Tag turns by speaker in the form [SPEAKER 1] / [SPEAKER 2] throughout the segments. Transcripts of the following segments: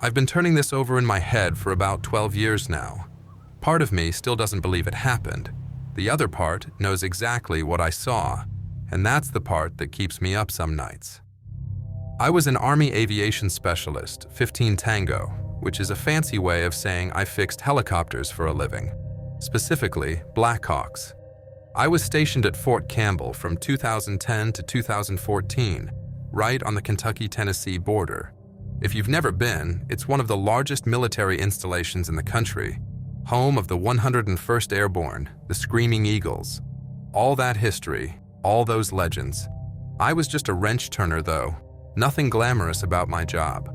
[SPEAKER 1] I've been turning this over in my head for about 12 years now. Part of me still doesn't believe it happened. The other part knows exactly what I saw, and that's the part that keeps me up some nights. I was an Army aviation specialist, 15 Tango, which is a fancy way of saying I fixed helicopters for a living, specifically Blackhawks. I was stationed at Fort Campbell from 2010 to 2014, right on the Kentucky-Tennessee border. If you've never been, it's one of the largest military installations in the country, home of the 101st Airborne, the Screaming Eagles. All that history, all those legends. I was just a wrench turner though, nothing glamorous about my job.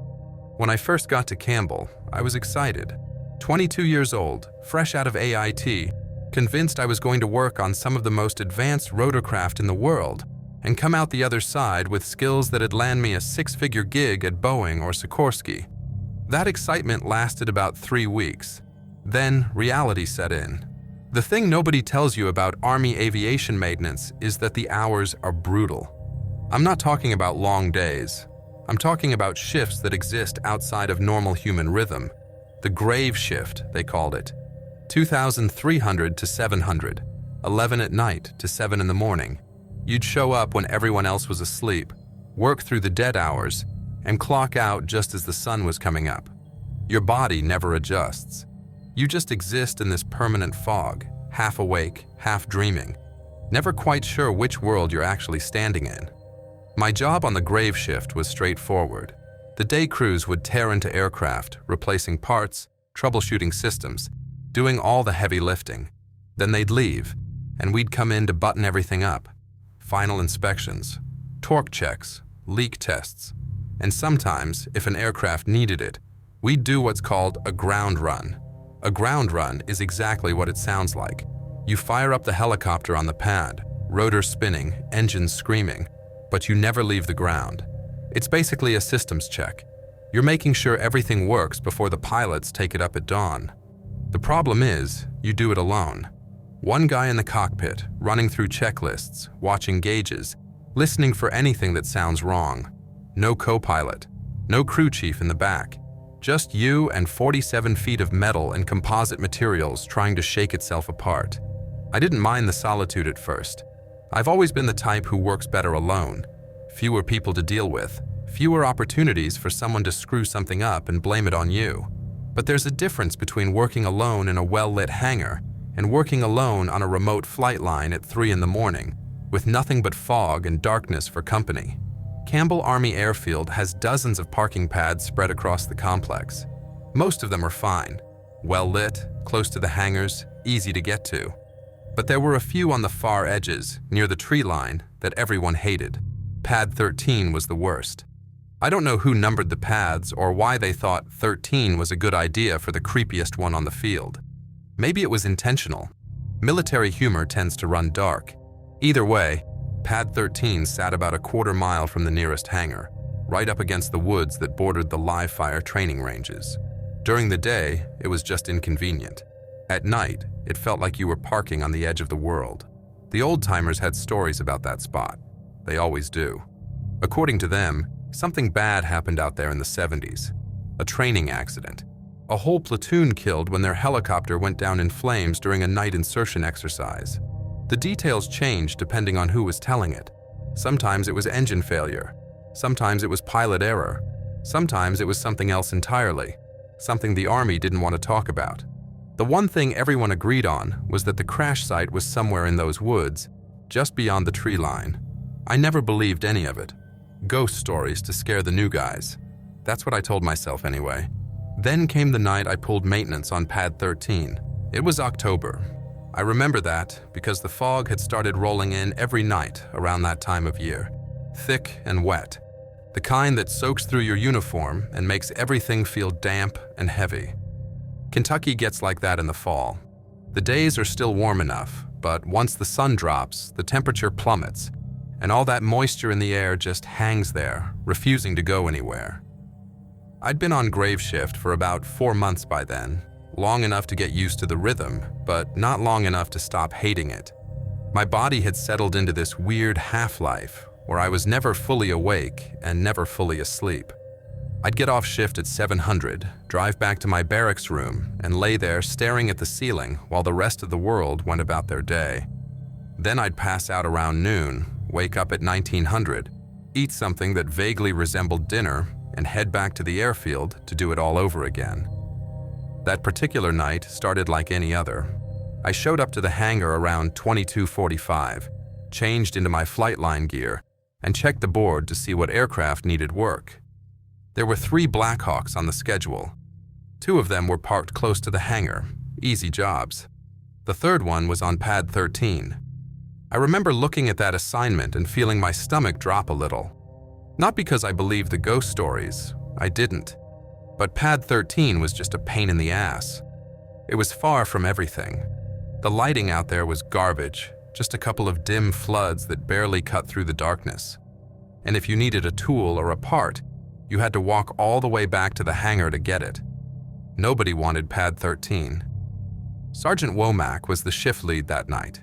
[SPEAKER 1] When I first got to Campbell, I was excited. 22 years old, fresh out of AIT, convinced I was going to work on some of the most advanced rotorcraft in the world and come out the other side with skills that'd land me a six-figure gig at Boeing or Sikorsky. That excitement lasted about 3 weeks. Then reality set in. The thing nobody tells you about Army aviation maintenance is that the hours are brutal. I'm not talking about long days. I'm talking about shifts that exist outside of normal human rhythm. The grave shift, they called it. 2,300 to 700, 11 at night to 7 in the morning. You'd show up when everyone else was asleep, work through the dead hours, and clock out just as the sun was coming up. Your body never adjusts. You just exist in this permanent fog, half awake, half dreaming, never quite sure which world you're actually standing in. My job on the grave shift was straightforward. The day crews would tear into aircraft, replacing parts, troubleshooting systems, doing all the heavy lifting. Then they'd leave, and we'd come in to button everything up. Final inspections, torque checks, leak tests, and sometimes, if an aircraft needed it, we'd do what's called a ground run. A ground run is exactly what it sounds like. You fire up the helicopter on the pad, rotor spinning, engines screaming, but you never leave the ground. It's basically a systems check. You're making sure everything works before the pilots take it up at dawn. The problem is, you do it alone. One guy in the cockpit, running through checklists, watching gauges, listening for anything that sounds wrong. No co-pilot, no crew chief in the back. Just you and 47 feet of metal and composite materials trying to shake itself apart. I didn't mind the solitude at first. I've always been the type who works better alone. Fewer people to deal with, fewer opportunities for someone to screw something up and blame it on you. But there's a difference between working alone in a well-lit hangar and working alone on a remote flight line at 3 in the morning, with nothing but fog and darkness for company. Campbell Army Airfield has dozens of parking pads spread across the complex. Most of them are fine, well-lit, close to the hangars, easy to get to. But there were a few on the far edges, near the tree line, that everyone hated. Pad 13 was the worst. I don't know who numbered the pads or why they thought 13 was a good idea for the creepiest one on the field. Maybe it was intentional. Military humor tends to run dark. Either way, Pad 13 sat about a quarter mile from the nearest hangar, right up against the woods that bordered the live-fire training ranges. During the day, it was just inconvenient. At night, it felt like you were parking on the edge of the world. The old-timers had stories about that spot. They always do. According to them, something bad happened out there in the 70s. A training accident. A whole platoon killed when their helicopter went down in flames during a night insertion exercise. The details changed depending on who was telling it. Sometimes it was engine failure. Sometimes it was pilot error. Sometimes it was something else entirely. Something the Army didn't want to talk about. The one thing everyone agreed on was that the crash site was somewhere in those woods, just beyond the tree line. I never believed any of it. Ghost stories to scare the new guys. That's what I told myself anyway. Then came the night I pulled maintenance on Pad 13. It was October. I remember that because the fog had started rolling in every night around that time of year. Thick and wet. The kind that soaks through your uniform and makes everything feel damp and heavy. Kentucky gets like that in the fall. The days are still warm enough, but once the sun drops, the temperature plummets, and all that moisture in the air just hangs there, refusing to go anywhere. I'd been on grave shift for about 4 months by then, long enough to get used to the rhythm, but not long enough to stop hating it. My body had settled into this weird half-life where I was never fully awake and never fully asleep. I'd get off shift at 700, drive back to my barracks room, and lay there staring at the ceiling while the rest of the world went about their day. Then I'd pass out around noon, wake up at 1900, eat something that vaguely resembled dinner, and head back to the airfield to do it all over again. That particular night started like any other. I showed up to the hangar around 22:45, changed into my flight line gear, and checked the board to see what aircraft needed work. There were 3 Blackhawks on the schedule. 2 of them were parked close to the hangar, easy jobs. The third one was on pad 13. I remember looking at that assignment and feeling my stomach drop a little. Not because I believed the ghost stories, I didn't. But pad 13 was just a pain in the ass. It was far from everything. The lighting out there was garbage, just a couple of dim floods that barely cut through the darkness. And if you needed a tool or a part, you had to walk all the way back to the hangar to get it. Nobody wanted pad 13. Sergeant Womack was the shift lead that night.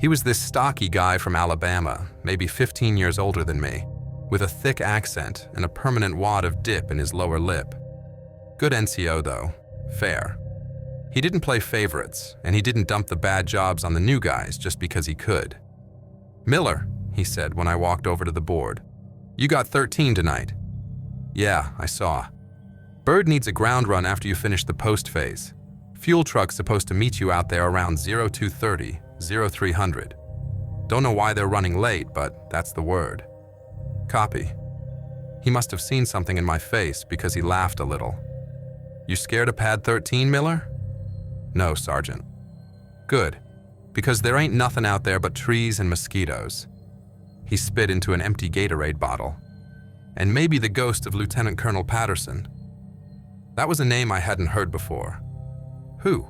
[SPEAKER 1] He was this stocky guy from Alabama, maybe 15 years older than me, with a thick accent and a permanent wad of dip in his lower lip. Good NCO though, fair. He didn't play favorites, and he didn't dump the bad jobs on the new guys just because he could. "Miller," he said when I walked over to the board, "you got 13 tonight." "Yeah, I saw. Bird needs a ground run after you finish the post phase. Fuel truck's supposed to meet you out there around 0230, 0300. Don't know why they're running late, but that's the word." "Copy." He must have seen something in my face because he laughed a little. "You scared of pad 13, Miller?" "No, Sergeant." "Good, because there ain't nothing out there but trees and mosquitoes." He spit into an empty Gatorade bottle. "And maybe the ghost of Lieutenant Colonel Patterson." That was a name I hadn't heard before. "Who?"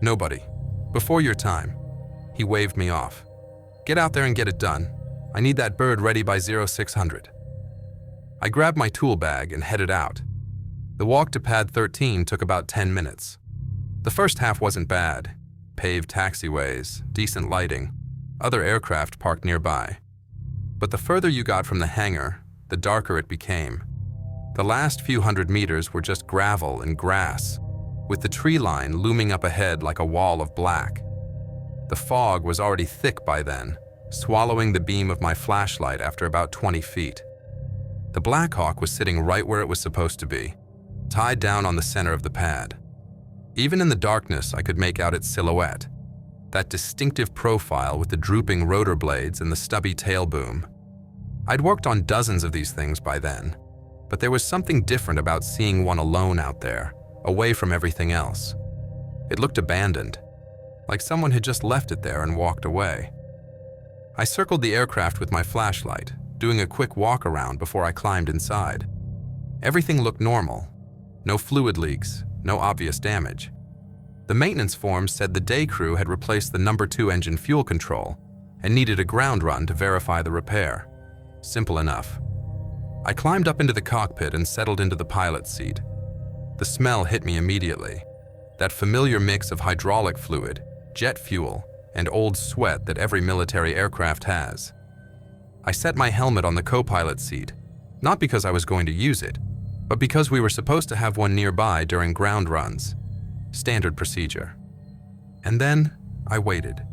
[SPEAKER 1] "Nobody. Before your time." He waved me off. "Get out there and get it done. I need that bird ready by 0600. I grabbed my tool bag and headed out. The walk to pad 13 took about 10 minutes. The first half wasn't bad. Paved taxiways, decent lighting, other aircraft parked nearby. But the further you got from the hangar, the darker it became. The last few hundred meters were just gravel and grass, with the tree line looming up ahead like a wall of black. The fog was already thick by then, swallowing the beam of my flashlight after about 20 feet. The Blackhawk was sitting right where it was supposed to be, tied down on the center of the pad. Even in the darkness, I could make out its silhouette, that distinctive profile with the drooping rotor blades and the stubby tail boom. I'd worked on dozens of these things by then, but there was something different about seeing one alone out there, away from everything else. It looked abandoned, like someone had just left it there and walked away. I circled the aircraft with my flashlight, doing a quick walk around before I climbed inside. Everything looked normal. No fluid leaks, no obvious damage. The maintenance forms said the day crew had replaced the number 2 engine fuel control and needed a ground run to verify the repair. Simple enough. I climbed up into the cockpit and settled into the pilot's seat. The smell hit me immediately. That familiar mix of hydraulic fluid, jet fuel, and old sweat that every military aircraft has. I set my helmet on the co-pilot seat, not because I was going to use it, but because we were supposed to have one nearby during ground runs. Standard procedure. And then I waited.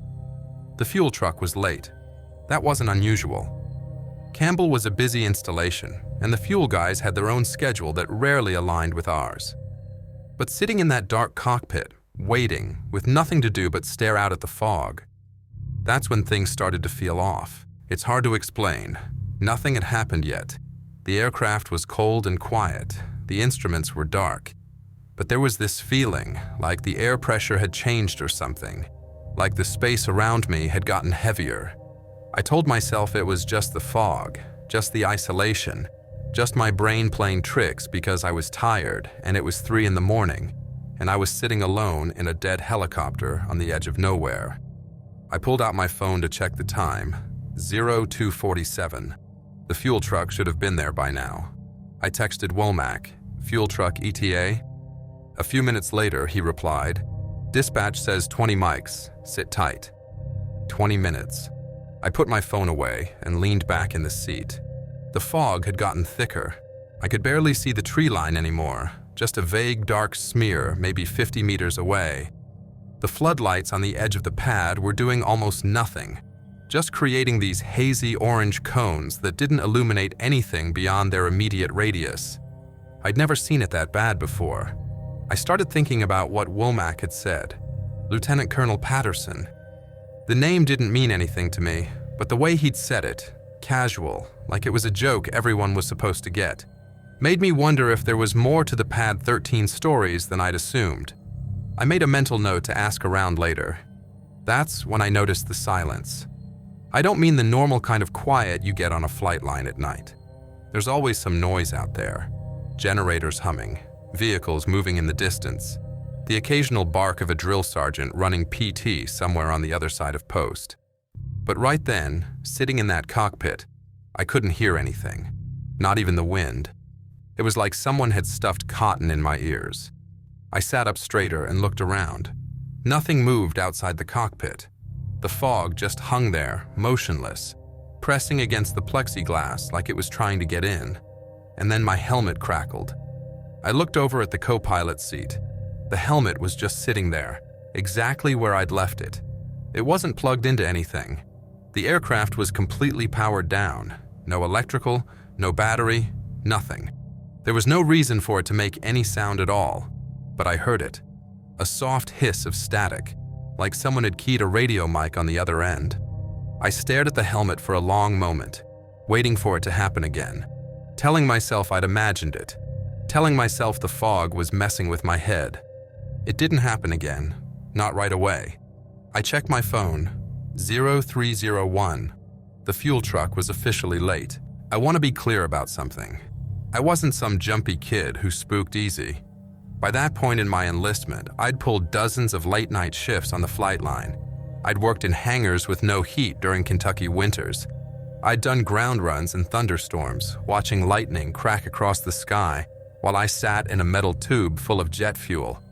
[SPEAKER 1] The fuel truck was late. That wasn't unusual. Campbell was a busy installation, and the fuel guys had their own schedule that rarely aligned with ours. But sitting in that dark cockpit, waiting, with nothing to do but stare out at the fog, that's when things started to feel off. It's hard to explain. Nothing had happened yet. The aircraft was cold and quiet. The instruments were dark. But there was this feeling, like the air pressure had changed or something, like the space around me had gotten heavier. I told myself it was just the fog, just the isolation, just my brain playing tricks because I was tired and it was 3 in the morning, and I was sitting alone in a dead helicopter on the edge of nowhere. I pulled out my phone to check the time, 0247. The fuel truck should have been there by now. I texted Womack, "Fuel truck ETA?" A few minutes later, he replied, "Dispatch says 20 mics, sit tight." 20 minutes. I put my phone away and leaned back in the seat. The fog had gotten thicker. I could barely see the tree line anymore, just a vague dark smear maybe 50 meters away. The floodlights on the edge of the pad were doing almost nothing, just creating these hazy orange cones that didn't illuminate anything beyond their immediate radius. I'd never seen it that bad before. I started thinking about what Womack had said. Lieutenant Colonel Patterson. The name didn't mean anything to me, but the way he'd said it, casual, like it was a joke everyone was supposed to get, made me wonder if there was more to the Pad 13 stories than I'd assumed. I made a mental note to ask around later. That's when I noticed the silence. I don't mean the normal kind of quiet you get on a flight line at night. There's always some noise out there. Generators humming, vehicles moving in the distance, the occasional bark of a drill sergeant running PT somewhere on the other side of post. But right then, sitting in that cockpit, I couldn't hear anything, not even the wind. It was like someone had stuffed cotton in my ears. I sat up straighter and looked around. Nothing moved outside the cockpit. The fog just hung there, motionless, pressing against the plexiglass like it was trying to get in. And then my helmet crackled. I looked over at the co-pilot's seat. The helmet was just sitting there, exactly where I'd left it. It wasn't plugged into anything. The aircraft was completely powered down. No electrical, no battery, nothing. There was no reason for it to make any sound at all, but I heard it. A soft hiss of static, like someone had keyed a radio mic on the other end. I stared at the helmet for a long moment, waiting for it to happen again, telling myself I'd imagined it, telling myself the fog was messing with my head. It didn't happen again, not right away. I checked my phone, 0301. The fuel truck was officially late. I want to be clear about something. I wasn't some jumpy kid who spooked easy. By that point in my enlistment, I'd pulled dozens of late-night shifts on the flight line. I'd worked in hangars with no heat during Kentucky winters. I'd done ground runs in thunderstorms, watching lightning crack across the sky while I sat in a metal tube full of jet fuel.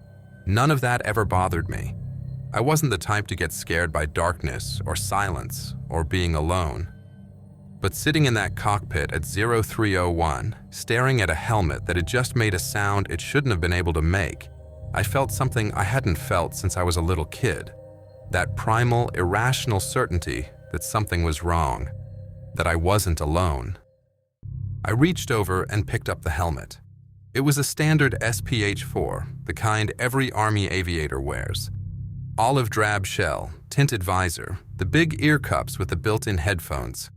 [SPEAKER 1] None of that ever bothered me. I wasn't the type to get scared by darkness or silence or being alone. But sitting in that cockpit at 0301, staring at a helmet that had just made a sound it shouldn't have been able to make, I felt something I hadn't felt since I was a little kid. That primal, irrational certainty that something was wrong, that I wasn't alone. I reached over and picked up the helmet. It was a standard SPH-4, the kind every Army aviator wears. Olive drab shell, tinted visor, the big ear cups with the built-in headphones.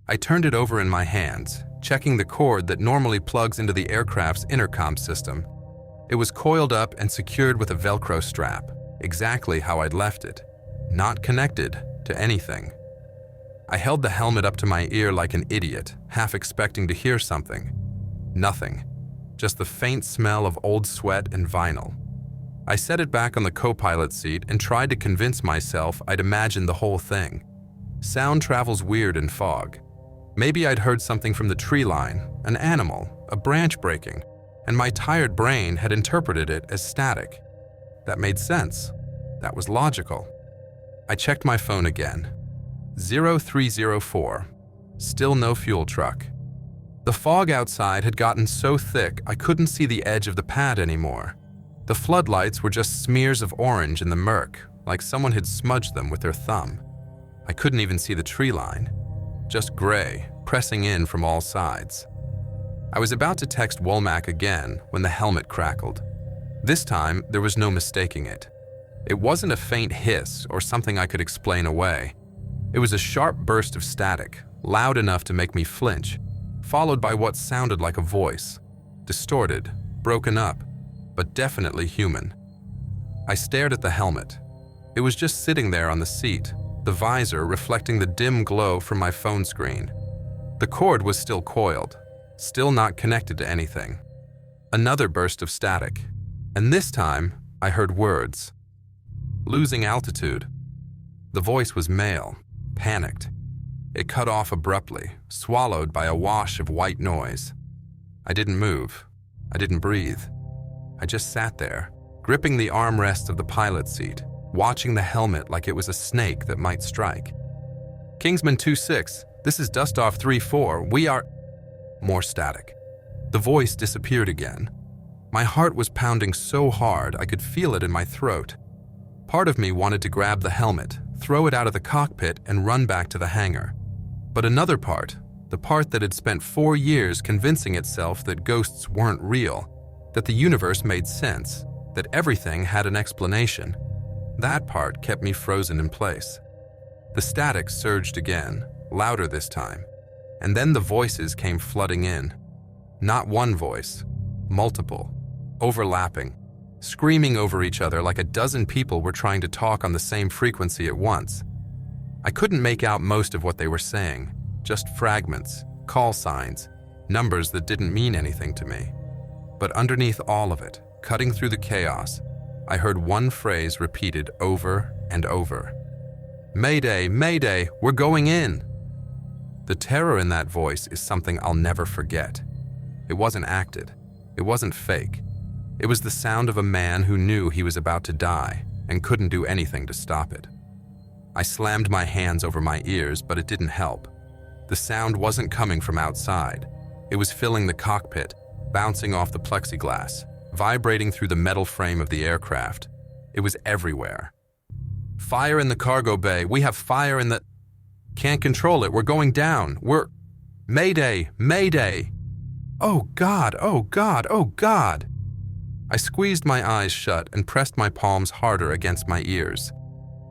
[SPEAKER 1] I turned it over in my hands, checking the cord that normally plugs into the aircraft's intercom system. It was coiled up and secured with a Velcro strap, exactly how I'd left it, not connected to anything. I held the helmet up to my ear like an idiot, half expecting to hear something. Nothing, just the faint smell of old sweat and vinyl. I set it back on the co-pilot seat and tried to convince myself I'd imagined the whole thing. Sound travels weird in fog. Maybe I'd heard something from the tree line, an animal, a branch breaking, and my tired brain had interpreted it as static. That made sense. That was logical. I checked my phone again. 0304. Still no fuel truck. The fog outside had gotten so thick I couldn't see the edge of the pad anymore. The floodlights were just smears of orange in the murk, like someone had smudged them with their thumb. I couldn't even see the tree line. Just gray, pressing in from all sides. I was about to text Womack again when the helmet crackled. This time, there was no mistaking it. It wasn't a faint hiss or something I could explain away. It was a sharp burst of static, loud enough to make me flinch, followed by what sounded like a voice. Distorted, broken up, but definitely human. I stared at the helmet. It was just sitting there on the seat, the visor reflecting the dim glow from my phone screen. The cord was still coiled, still not connected to anything. Another burst of static, and this time I heard words. Losing altitude. The voice was male, panicked. It cut off abruptly, swallowed by a wash of white noise. I didn't move. I didn't breathe. I just sat there, gripping the armrest of the pilot's seat, watching the helmet like it was a snake that might strike. Kingsman 2-6, this is Dustoff 3-4, we are... More static. The voice disappeared again. My heart was pounding so hard I could feel it in my throat. Part of me wanted to grab the helmet, throw it out of the cockpit, and run back to the hangar. But another part, the part that had spent 4 years convincing itself that ghosts weren't real, that the universe made sense, that everything had an explanation, that part kept me frozen in place. The static surged again, louder this time, and then the voices came flooding in. Not one voice, multiple, overlapping, screaming over each other like a dozen people were trying to talk on the same frequency at once. I couldn't make out most of what they were saying, just fragments, call signs, numbers that didn't mean anything to me. But underneath all of it, cutting through the chaos, I heard one phrase repeated over and over. "Mayday, Mayday, we're going in!" The terror in that voice is something I'll never forget. It wasn't acted. It wasn't fake. It was the sound of a man who knew he was about to die and couldn't do anything to stop it. I slammed my hands over my ears, but it didn't help. The sound wasn't coming from outside. It was filling the cockpit, bouncing off the plexiglass, vibrating through the metal frame of the aircraft. It was everywhere. "Fire in the cargo bay. We have fire in the... Can't control it. We're going down. We're... Mayday! Mayday! Oh God! Oh God! Oh God!" I squeezed my eyes shut and pressed my palms harder against my ears.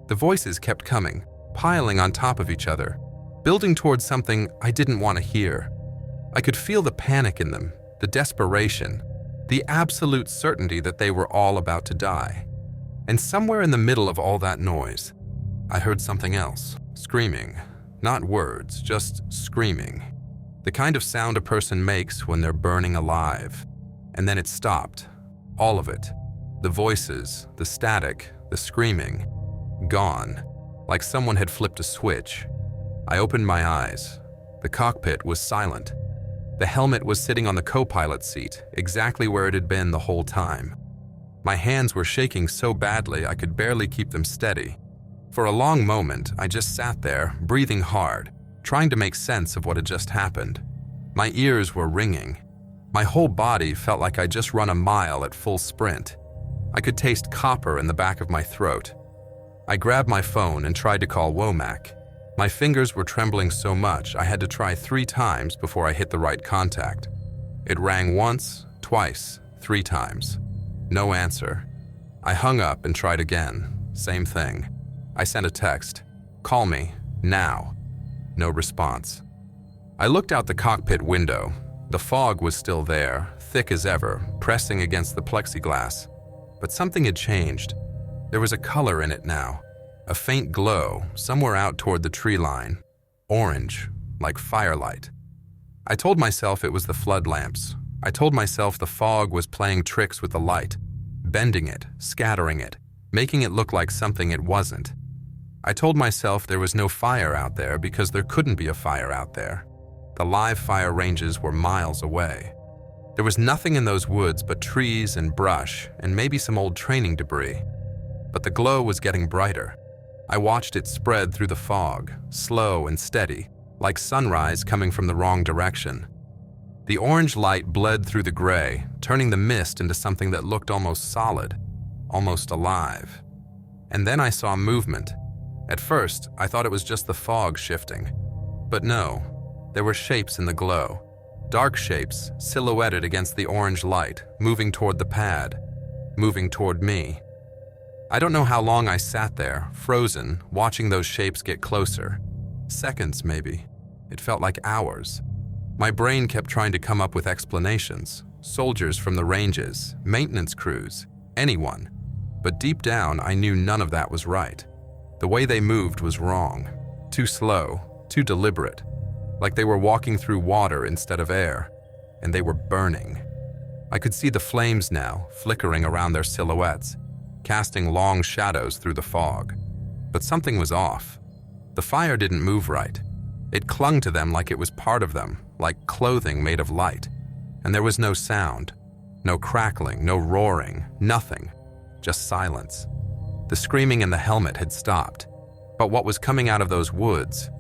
[SPEAKER 1] The voices kept coming, piling on top of each other, building towards something I didn't want to hear. I could feel the panic in them, the desperation, the absolute certainty that they were all about to die. And somewhere in the middle of all that noise, I heard something else, screaming. Not words, just screaming. The kind of sound a person makes when they're burning alive. And then it stopped. All of it. The voices, the static, the screaming. Gone. Like someone had flipped a switch. I opened my eyes. The cockpit was silent. The helmet was sitting on the co-pilot seat, exactly where it had been the whole time. My hands were shaking so badly I could barely keep them steady. For a long moment, I just sat there, breathing hard, trying to make sense of what had just happened. My ears were ringing. My whole body felt like I'd just run a mile at full sprint. I could taste copper in the back of my throat. I grabbed my phone and tried to call Womack. My fingers were trembling so much I had to try 3 times before I hit the right contact. It rang once, twice, 3 times. No answer. I hung up and tried again. Same thing. I sent a text. "Call me, now." No response. I looked out the cockpit window. The fog was still there, thick as ever, pressing against the plexiglass. But something had changed. There was a color in it now. A faint glow, somewhere out toward the tree line. Orange, like firelight. I told myself it was the flood lamps. I told myself the fog was playing tricks with the light, bending it, scattering it, making it look like something it wasn't. I told myself there was no fire out there because there couldn't be a fire out there. The live fire ranges were miles away. There was nothing in those woods but trees and brush and maybe some old training debris. But the glow was getting brighter. I watched it spread through the fog, slow and steady, like sunrise coming from the wrong direction. The orange light bled through the gray, turning the mist into something that looked almost solid, almost alive. And then I saw movement. At first, I thought it was just the fog shifting. But no, there were shapes in the glow. Dark shapes, silhouetted against the orange light, moving toward the pad, moving toward me. I don't know how long I sat there, frozen, watching those shapes get closer. Seconds, maybe. It felt like hours. My brain kept trying to come up with explanations. Soldiers from the ranges, maintenance crews, anyone. But deep down, I knew none of that was right. The way they moved was wrong. Too slow, too deliberate. Like they were walking through water instead of air. And they were burning. I could see the flames now, flickering around their silhouettes, casting long shadows through the fog. But something was off. The fire didn't move right. It clung to them like it was part of them, like clothing made of light. And there was no sound, no crackling, no roaring, nothing, just silence. The screaming in the helmet had stopped. But what was coming out of those woods,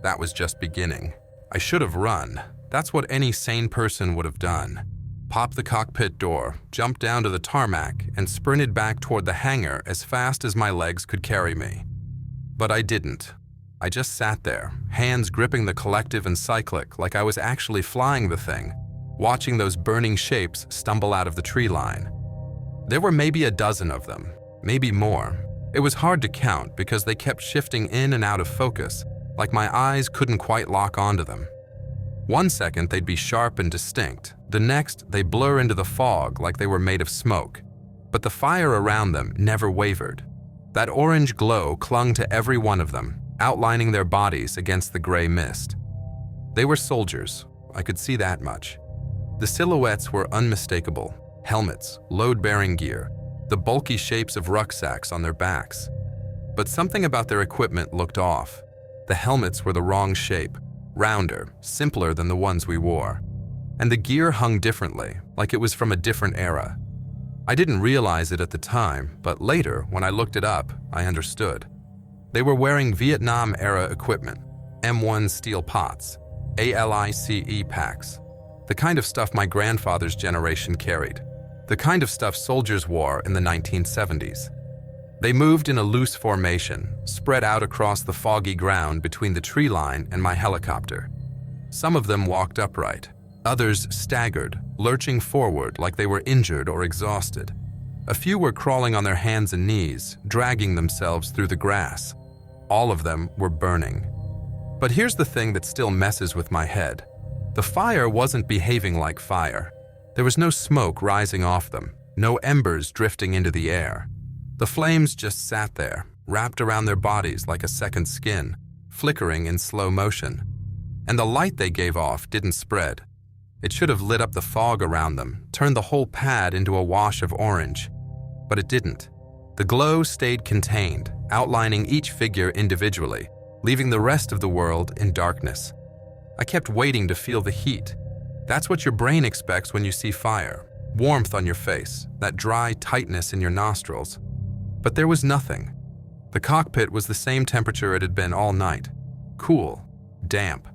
[SPEAKER 1] that was just beginning. I should have run. That's what any sane person would have done. popped the cockpit door, jumped down to the tarmac, and sprinted back toward the hangar as fast as my legs could carry me. But I didn't. I just sat there, hands gripping the collective and cyclic like I was actually flying the thing, watching those burning shapes stumble out of the tree line. There were maybe a dozen of them, maybe more. It was hard to count because they kept shifting in and out of focus, like my eyes couldn't quite lock onto them. One second they'd be sharp and distinct, the next they blur into the fog like they were made of smoke. But the fire around them never wavered. That orange glow clung to every one of them, outlining their bodies against the gray mist. They were soldiers, I could see that much. The silhouettes were unmistakable: helmets, load-bearing gear, the bulky shapes of rucksacks on their backs. But something about their equipment looked off. The helmets were the wrong shape, rounder, simpler than the ones we wore. And the gear hung differently, like it was from a different era. I didn't realize it at the time, but later, when I looked it up, I understood. They were wearing Vietnam-era equipment, M1 steel pots, ALICE packs, the kind of stuff my grandfather's generation carried, the kind of stuff soldiers wore in the 1970s. They moved in a loose formation, spread out across the foggy ground between the tree line and my helicopter. Some of them walked upright, others staggered, lurching forward like they were injured or exhausted. A few were crawling on their hands and knees, dragging themselves through the grass. All of them were burning. But here's the thing that still messes with my head. The fire wasn't behaving like fire. There was no smoke rising off them, no embers drifting into the air. The flames just sat there, wrapped around their bodies like a second skin, flickering in slow motion. And the light they gave off didn't spread. It should have lit up the fog around them, turned the whole pad into a wash of orange. But it didn't. The glow stayed contained, outlining each figure individually, leaving the rest of the world in darkness. I kept waiting to feel the heat. That's what your brain expects when you see fire. Warmth on your face, that dry tightness in your nostrils. But there was nothing. The cockpit was the same temperature it had been all night. Cool, damp.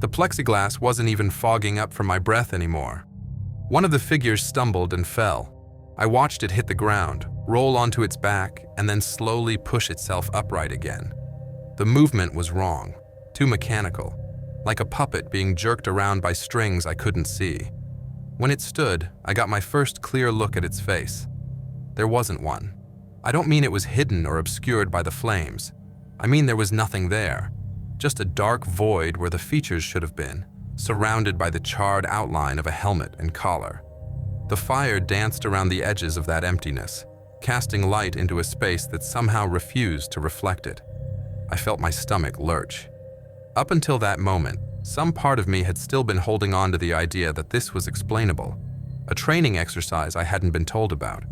[SPEAKER 1] The plexiglass wasn't even fogging up from my breath anymore. One of the figures stumbled and fell. I watched it hit the ground, roll onto its back, and then slowly push itself upright again. The movement was wrong, too mechanical, like a puppet being jerked around by strings I couldn't see. When it stood, I got my first clear look at its face. There wasn't one. I don't mean it was hidden or obscured by the flames. I mean there was nothing there. Just a dark void where the features should have been, surrounded by the charred outline of a helmet and collar. The fire danced around the edges of that emptiness, casting light into a space that somehow refused to reflect it. I felt my stomach lurch. Up until that moment, some part of me had still been holding on to the idea that this was explainable, a training exercise I hadn't been told about,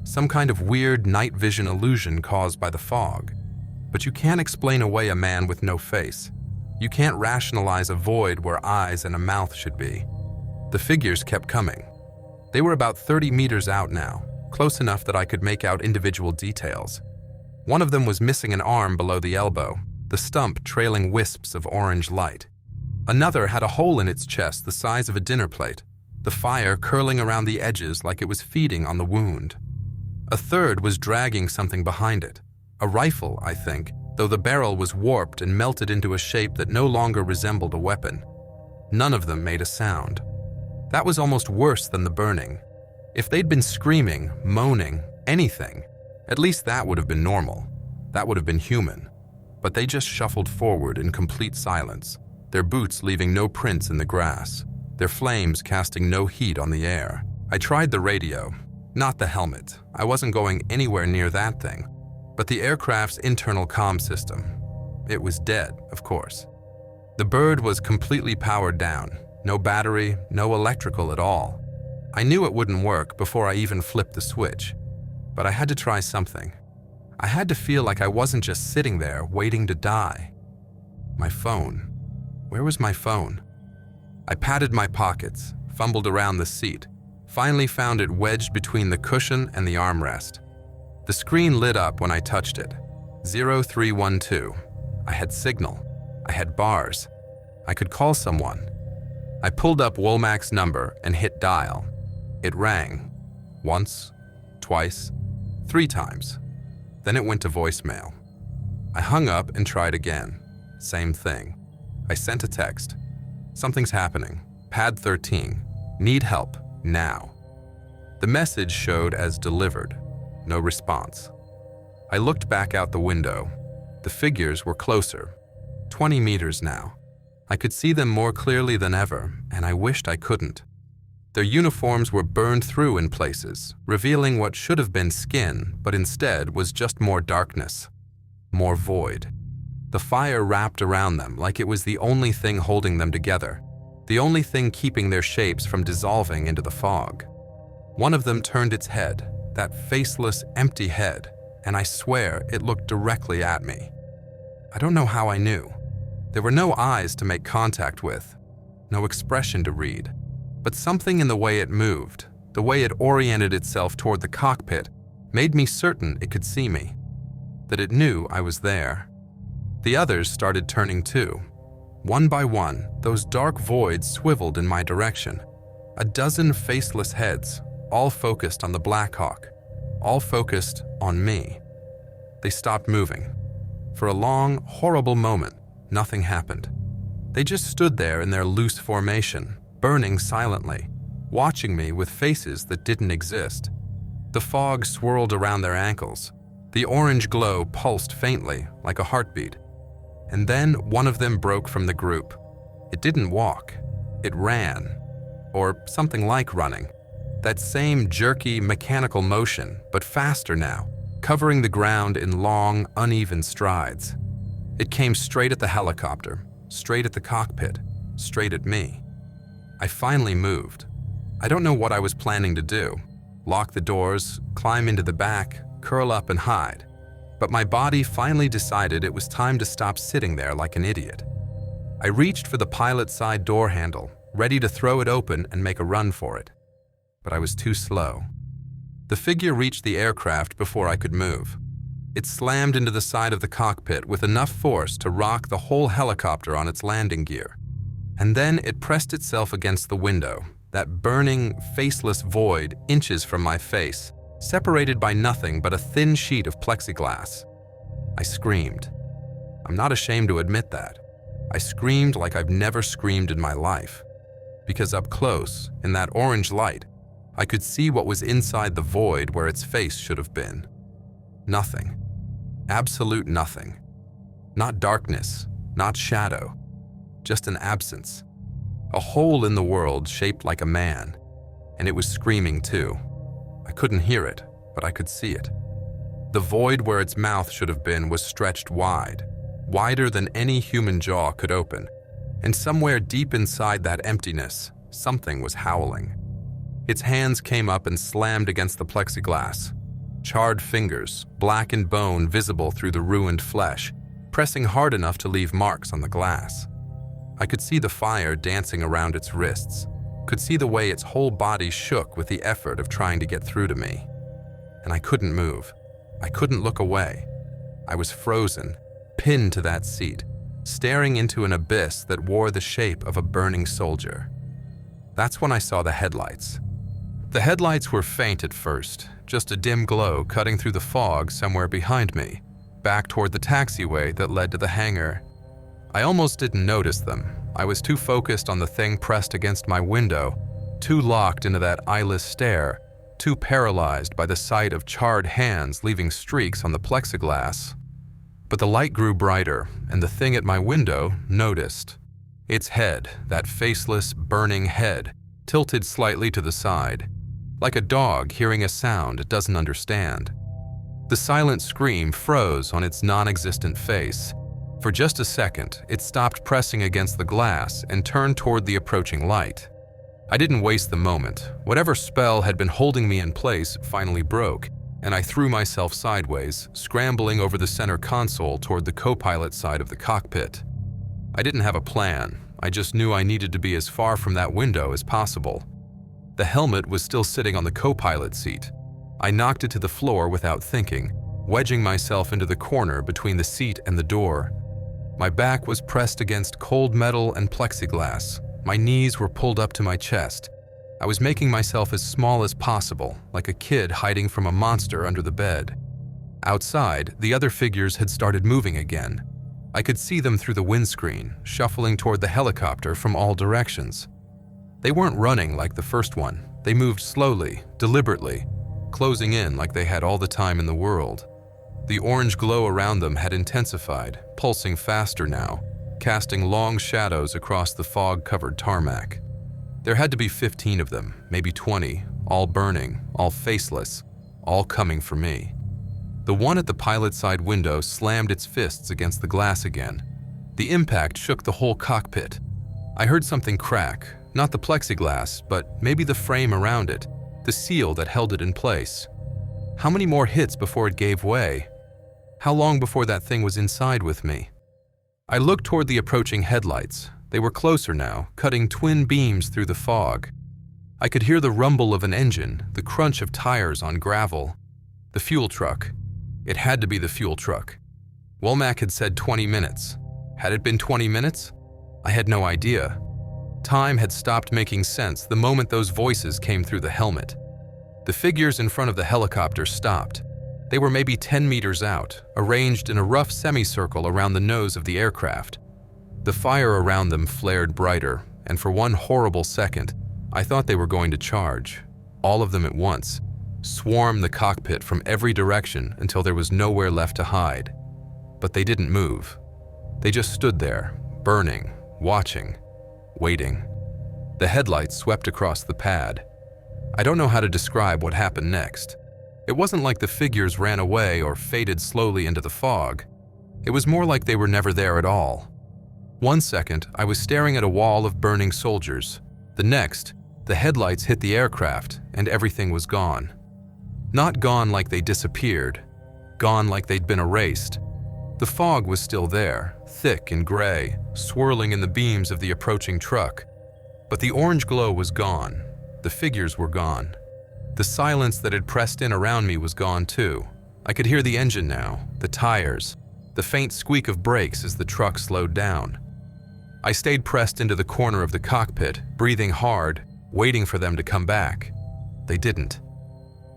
[SPEAKER 1] some kind of weird night vision illusion caused by the fog. But you can't explain away a man with no face. You can't rationalize a void where eyes and a mouth should be. The figures kept coming. They were about 30 meters out now, close enough that I could make out individual details. One of them was missing an arm below the elbow, the stump trailing wisps of orange light. Another had a hole in its chest the size of a dinner plate, the fire curling around the edges like it was feeding on the wound. A third was dragging something behind it. A rifle, I think, though the barrel was warped and melted into a shape that no longer resembled a weapon. None of them made a sound. That was almost worse than the burning. If they'd been screaming, moaning, anything, at least that would have been normal. That would have been human. But they just shuffled forward in complete silence, their boots leaving no prints in the grass, their flames casting no heat on the air. I tried the radio, not the helmet. I wasn't going anywhere near that thing. But the aircraft's internal comm system. It was dead, of course. The bird was completely powered down. No battery, no electrical at all. I knew it wouldn't work before I even flipped the switch. But I had to try something. I had to feel like I wasn't just sitting there waiting to die. My phone. Where was my phone? I patted my pockets, fumbled around the seat, finally found it wedged between the cushion and the armrest. The screen lit up when I touched it. 0312. I had signal. I had bars. I could call someone. I pulled up Womack's number and hit dial. It rang. Once, twice, 3 times. Then it went to voicemail. I hung up and tried again. Same thing. I sent a text. Something's happening. Pad 13. Need help. Now. The message showed as delivered. No response. I looked back out the window. The figures were closer. 20 meters now. I could see them more clearly than ever, and I wished I couldn't. Their uniforms were burned through in places, revealing what should have been skin, but instead was just more darkness. More void. The fire wrapped around them like it was the only thing holding them together, the only thing keeping their shapes from dissolving into the fog. One of them turned its head, that faceless, empty head, and I swear it looked directly at me. I don't know how I knew. There were no eyes to make contact with, no expression to read, but something in the way it moved, the way it oriented itself toward the cockpit, made me certain it could see me, that it knew I was there. The others started turning too. One by one, those dark voids swiveled in my direction. A dozen faceless heads, all focused on the Black Hawk, all focused on me. They stopped moving. For a long, horrible moment, nothing happened. They just stood there in their loose formation, burning silently, watching me with faces that didn't exist. The fog swirled around their ankles. The orange glow pulsed faintly, like a heartbeat. And then one of them broke from the group. It didn't walk. It ran. Or something like running. That same jerky, mechanical motion, but faster now, covering the ground in long, uneven strides. It came straight at the helicopter, straight at the cockpit, straight at me. I finally moved. I don't know what I was planning to do. Lock the doors, climb into the back, curl up and hide. But my body finally decided it was time to stop sitting there like an idiot. I reached for the pilot's side door handle, ready to throw it open and make a run for it. But I was too slow. The figure reached the aircraft before I could move. It slammed into the side of the cockpit with enough force to rock the whole helicopter on its landing gear. And then it pressed itself against the window, that burning, faceless void inches from my face, separated by nothing but a thin sheet of plexiglass. I screamed. I'm not ashamed to admit that. I screamed like I've never screamed in my life. Because up close, in that orange light, I could see what was inside the void where its face should have been. Nothing. Absolute nothing. Not darkness, not shadow. Just an absence. A hole in the world shaped like a man. And it was screaming too. I couldn't hear it, but I could see it. The void where its mouth should have been was stretched wide, wider than any human jaw could open. And somewhere deep inside that emptiness, something was howling. Its hands came up and slammed against the plexiglass. Charred fingers, black and bone visible through the ruined flesh, pressing hard enough to leave marks on the glass. I could see the fire dancing around its wrists, could see the way its whole body shook with the effort of trying to get through to me. And I couldn't move. I couldn't look away. I was frozen, pinned to that seat, staring into an abyss that wore the shape of a burning soldier. That's when I saw the headlights. The headlights were faint at first, just a dim glow cutting through the fog somewhere behind me, back toward the taxiway that led to the hangar. I almost didn't notice them. I was too focused on the thing pressed against my window, too locked into that eyeless stare, too paralyzed by the sight of charred hands leaving streaks on the plexiglass. But the light grew brighter, and the thing at my window noticed. Its head, that faceless, burning head, tilted slightly to the side, like a dog hearing a sound it doesn't understand. The silent scream froze on its non-existent face. For just a second, it stopped pressing against the glass and turned toward the approaching light. I didn't waste the moment. Whatever spell had been holding me in place finally broke, and I threw myself sideways, scrambling over the center console toward the co-pilot side of the cockpit. I didn't have a plan. I just knew I needed to be as far from that window as possible. The helmet was still sitting on the co-pilot seat. I knocked it to the floor without thinking, wedging myself into the corner between the seat and the door. My back was pressed against cold metal and plexiglass. My knees were pulled up to my chest. I was making myself as small as possible, like a kid hiding from a monster under the bed. Outside, the other figures had started moving again. I could see them through the windscreen, shuffling toward the helicopter from all directions. They weren't running like the first one. They moved slowly, deliberately, closing in like they had all the time in the world. The orange glow around them had intensified, pulsing faster now, casting long shadows across the fog-covered tarmac. There had to be 15 of them, maybe 20, all burning, all faceless, all coming for me. The one at the pilot side window slammed its fists against the glass again. The impact shook the whole cockpit. I heard something crack, not the plexiglass, but maybe the frame around it, the seal that held it in place. How many more hits before it gave way? How long before that thing was inside with me? I looked toward the approaching headlights. They were closer now, cutting twin beams through the fog. I could hear the rumble of an engine, the crunch of tires on gravel. The fuel truck. It had to be the fuel truck. Womack had said 20 minutes. Had it been 20 minutes? I had no idea. Time had stopped making sense the moment those voices came through the helmet. The figures in front of the helicopter stopped. They were maybe 10 meters out, arranged in a rough semicircle around the nose of the aircraft. The fire around them flared brighter, and for one horrible second, I thought they were going to charge, all of them at once, swarm the cockpit from every direction until there was nowhere left to hide. But they didn't move. They just stood there, burning, watching, waiting. The headlights swept across the pad. I don't know how to describe what happened next. It wasn't like the figures ran away or faded slowly into the fog. It was more like they were never there at all. One second, I was staring at a wall of burning soldiers. The next, the headlights hit the aircraft and everything was gone. Not gone like they disappeared, gone like they'd been erased. The fog was still there, thick and gray, swirling in the beams of the approaching truck. But the orange glow was gone. The figures were gone. The silence that had pressed in around me was gone too. I could hear the engine now, the tires, the faint squeak of brakes as the truck slowed down. I stayed pressed into the corner of the cockpit, breathing hard, waiting for them to come back. They didn't.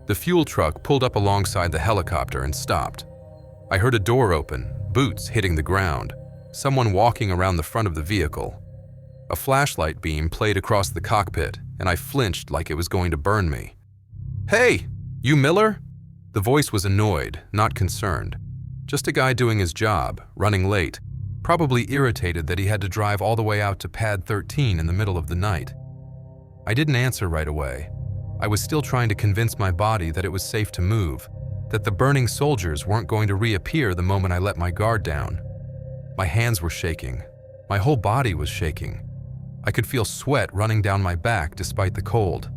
[SPEAKER 1] The fuel truck pulled up alongside the helicopter and stopped. I heard a door open, boots hitting the ground, someone walking around the front of the vehicle. A flashlight beam played across the cockpit, and I flinched like it was going to burn me. "Hey, you Miller?" The voice was annoyed, not concerned. Just a guy doing his job, running late, probably irritated that he had to drive all the way out to Pad 13 in the middle of the night. I didn't answer right away. I was still trying to convince my body that it was safe to move, that the burning soldiers weren't going to reappear the moment I let my guard down. My hands were shaking. My whole body was shaking. I could feel sweat running down my back despite the cold.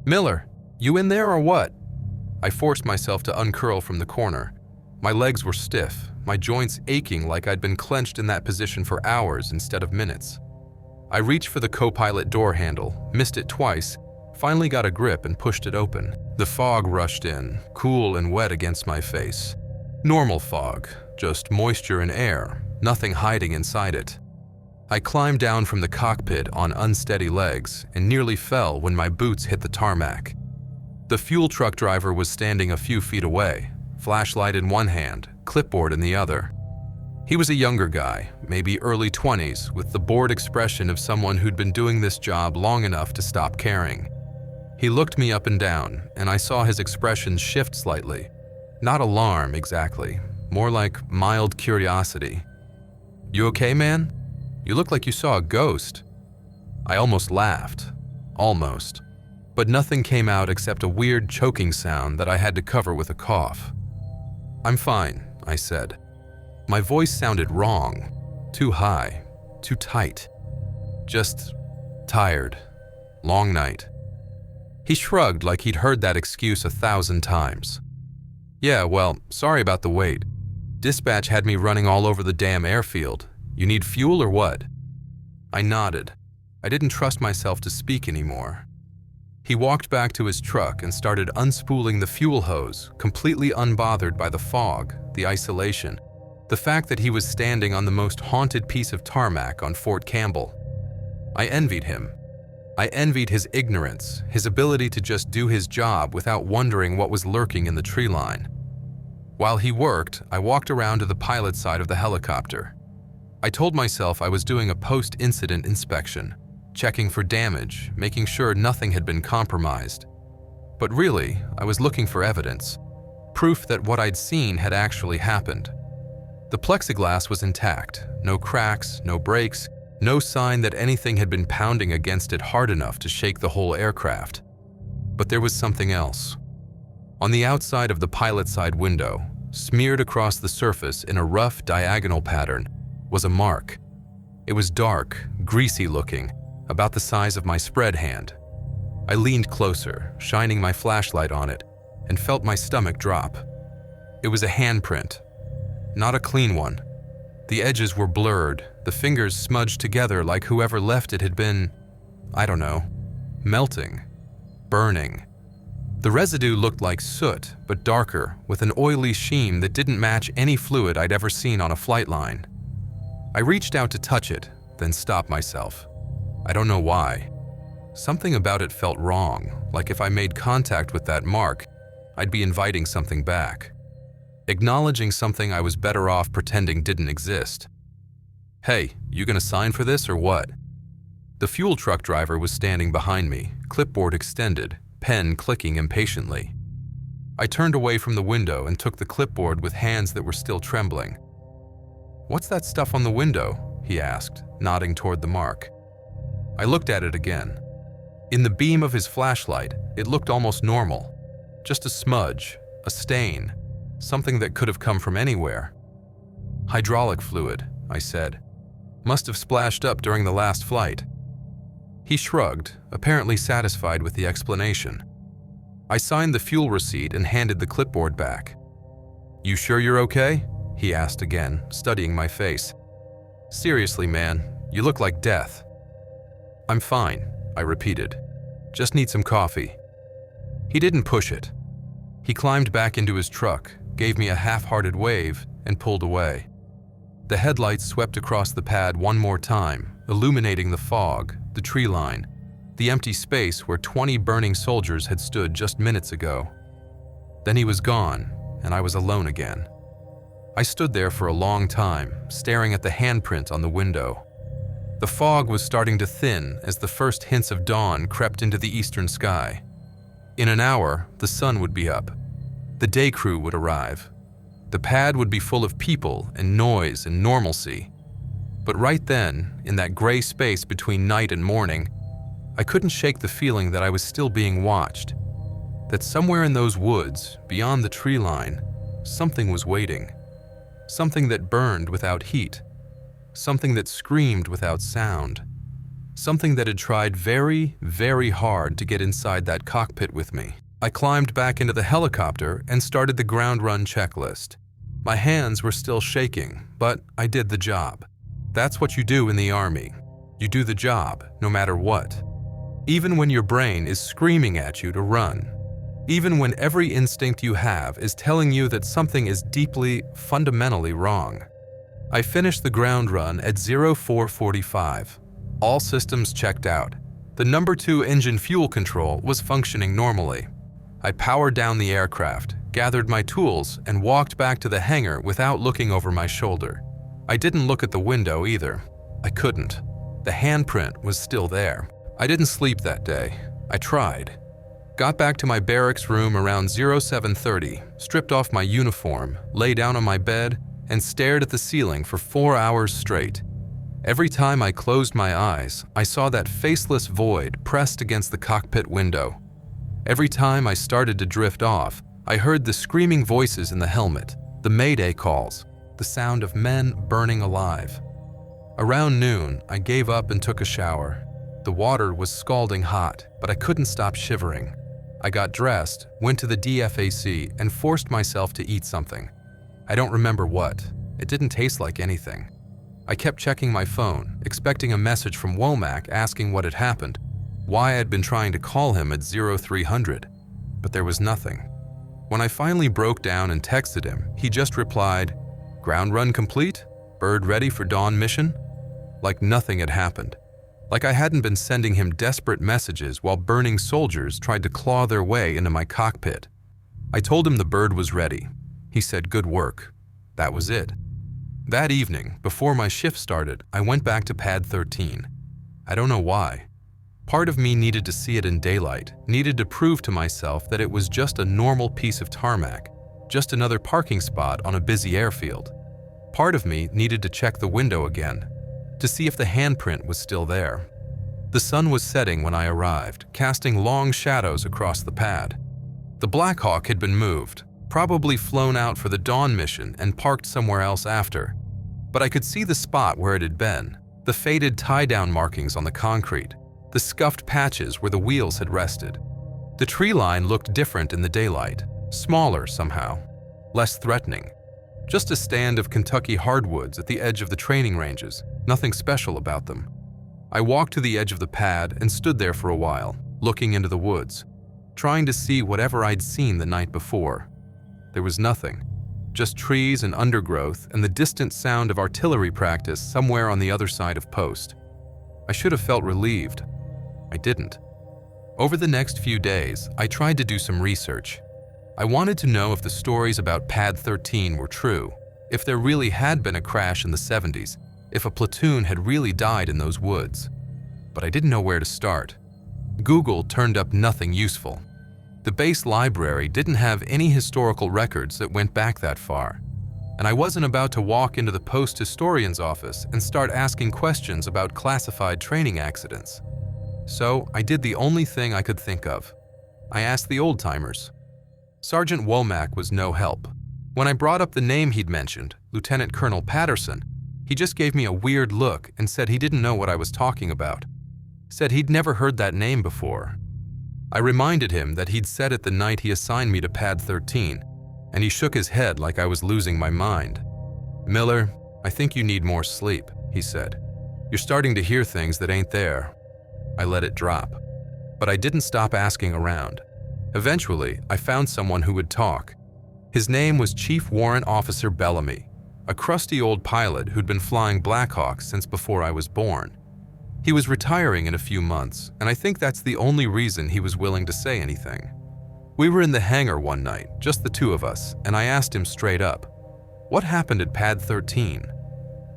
[SPEAKER 1] "Miller, you in there or what?" I forced myself to uncurl from the corner. My legs were stiff, my joints aching like I'd been clenched in that position for hours instead of minutes. I reached for the co-pilot door handle, missed it twice, finally got a grip and pushed it open. The fog rushed in, cool and wet against my face. Normal fog, just moisture and air, nothing hiding inside it. I climbed down from the cockpit on unsteady legs and nearly fell when my boots hit the tarmac. The fuel truck driver was standing a few feet away, flashlight in one hand, clipboard in the other. He was a younger guy, maybe early 20s, with the bored expression of someone who'd been doing this job long enough to stop caring. He looked me up and down, and I saw his expression shift slightly. Not alarm, exactly, more like mild curiosity. "You okay, man? You look like you saw a ghost." I almost laughed. Almost. But nothing came out except a weird choking sound that I had to cover with a cough. "I'm fine," I said. My voice sounded wrong. Too high. Too tight. Just tired. Long night. He shrugged like he'd heard that excuse 1,000 times. "Yeah, well, sorry about the wait. Dispatch had me running all over the damn airfield. You need fuel or what?" I nodded. I didn't trust myself to speak anymore. He walked back to his truck and started unspooling the fuel hose, completely unbothered by the fog, the isolation, the fact that he was standing on the most haunted piece of tarmac on Fort Campbell. I envied him. I envied his ignorance, his ability to just do his job without wondering what was lurking in the tree line. While he worked, I walked around to the pilot's side of the helicopter. I told myself I was doing a post-incident inspection, checking for damage, making sure nothing had been compromised. But really, I was looking for evidence, proof that what I'd seen had actually happened. The plexiglass was intact, no cracks, no breaks, no sign that anything had been pounding against it hard enough to shake the whole aircraft. But there was something else. On the outside of the pilot side window, smeared across the surface in a rough diagonal pattern, was a mark. It was dark, greasy looking, about the size of my spread hand. I leaned closer, shining my flashlight on it, and felt my stomach drop. It was a handprint. Not a clean one. The edges were blurred, the fingers smudged together like whoever left it had been, I don't know, melting, burning. The residue looked like soot, but darker, with an oily sheen that didn't match any fluid I'd ever seen on a flight line. I reached out to touch it, then stopped myself. I don't know why. Something about it felt wrong, like if I made contact with that mark, I'd be inviting something back. Acknowledging something I was better off pretending didn't exist. "Hey, you gonna sign for this or what?" The fuel truck driver was standing behind me, clipboard extended, pen clicking impatiently. I turned away from the window and took the clipboard with hands that were still trembling. "What's that stuff on the window?" he asked, nodding toward the mark. I looked at it again. In the beam of his flashlight, it looked almost normal. Just a smudge, a stain, something that could have come from anywhere. "Hydraulic fluid," I said. "Must have splashed up during the last flight." He shrugged, apparently satisfied with the explanation. I signed the fuel receipt and handed the clipboard back. "You sure you're okay?" he asked again, studying my face. "Seriously, man, you look like death." "I'm fine," I repeated. "Just need some coffee." He didn't push it. He climbed back into his truck, gave me a half-hearted wave, and pulled away. The headlights swept across the pad one more time, illuminating the fog, the tree line, the empty space where 20 burning soldiers had stood just minutes ago. Then he was gone, and I was alone again. I stood there for a long time, staring at the handprint on the window. The fog was starting to thin as the first hints of dawn crept into the eastern sky. In an hour, the sun would be up. The day crew would arrive. The pad would be full of people and noise and normalcy. But right then, in that gray space between night and morning, I couldn't shake the feeling that I was still being watched. That somewhere in those woods, beyond the tree line, something was waiting. Something that burned without heat. Something that screamed without sound. Something that had tried very, very hard to get inside that cockpit with me. I climbed back into the helicopter and started the ground run checklist. My hands were still shaking, but I did the job. That's what you do in the Army. You do the job, no matter what. Even when your brain is screaming at you to run. Even when every instinct you have is telling you that something is deeply, fundamentally wrong. I finished the ground run at 0445. All systems checked out. The number 2 engine fuel control was functioning normally. I powered down the aircraft, gathered my tools, and walked back to the hangar without looking over my shoulder. I didn't look at the window either. I couldn't. The handprint was still there. I didn't sleep that day. I tried. Got back to my barracks room around 0730, stripped off my uniform, lay down on my bed, and stared at the ceiling for 4 hours straight. Every time I closed my eyes, I saw that faceless void pressed against the cockpit window. Every time I started to drift off, I heard the screaming voices in the helmet, the mayday calls, the sound of men burning alive. Around noon, I gave up and took a shower. The water was scalding hot, but I couldn't stop shivering. I got dressed, went to the DFAC, and forced myself to eat something. I don't remember what. It didn't taste like anything. I kept checking my phone, expecting a message from Womack asking what had happened, why I'd been trying to call him at 0300, but there was nothing. When I finally broke down and texted him, he just replied, "Ground run complete? Bird ready for dawn mission?" Like nothing had happened. like I hadn't been sending him desperate messages while burning soldiers tried to claw their way into my cockpit. I told him the bird was ready. He said, "Good work." That was it. That evening, before my shift started, I went back to pad 13. I don't know why. Part of me needed to see it in daylight, needed to prove to myself that it was just a normal piece of tarmac, just another parking spot on a busy airfield. Part of me needed to check the window again, to see if the handprint was still there. The sun was setting when I arrived, casting long shadows across the pad. The Black Hawk had been moved, probably flown out for the dawn mission and parked somewhere else after. But I could see the spot where it had been, the faded tie-down markings on the concrete, the scuffed patches where the wheels had rested. The tree line looked different in the daylight, smaller somehow, less threatening. Just a stand of Kentucky hardwoods at the edge of the training ranges, nothing special about them. I walked to the edge of the pad and stood there for a while, looking into the woods, trying to see whatever I'd seen the night before. There was nothing, just trees and undergrowth and the distant sound of artillery practice somewhere on the other side of post. I should have felt relieved. I didn't. Over the next few days, I tried to do some research. I wanted to know if the stories about Pad 13 were true, if there really had been a crash in the 70s, if a platoon had really died in those woods. But I didn't know where to start. Google turned up nothing useful. The base library didn't have any historical records that went back that far, and I wasn't about to walk into the post historian's office and start asking questions about classified training accidents. So I did the only thing I could think of. I asked the old-timers. Sergeant Womack was no help. When I brought up the name he'd mentioned, Lieutenant Colonel Patterson, he just gave me a weird look and said he didn't know what I was talking about. Said he'd never heard that name before. I reminded him that he'd said it the night he assigned me to Pad 13, and he shook his head like I was losing my mind. "Miller, I think you need more sleep," he said. "You're starting to hear things that ain't there." I let it drop, but I didn't stop asking around. Eventually, I found someone who would talk. His name was Chief Warrant Officer Bellamy, a crusty old pilot who'd been flying Blackhawks since before I was born. He was retiring in a few months, and I think that's the only reason he was willing to say anything. We were in the hangar one night, just the two of us, and I asked him straight up, "What happened at Pad 13?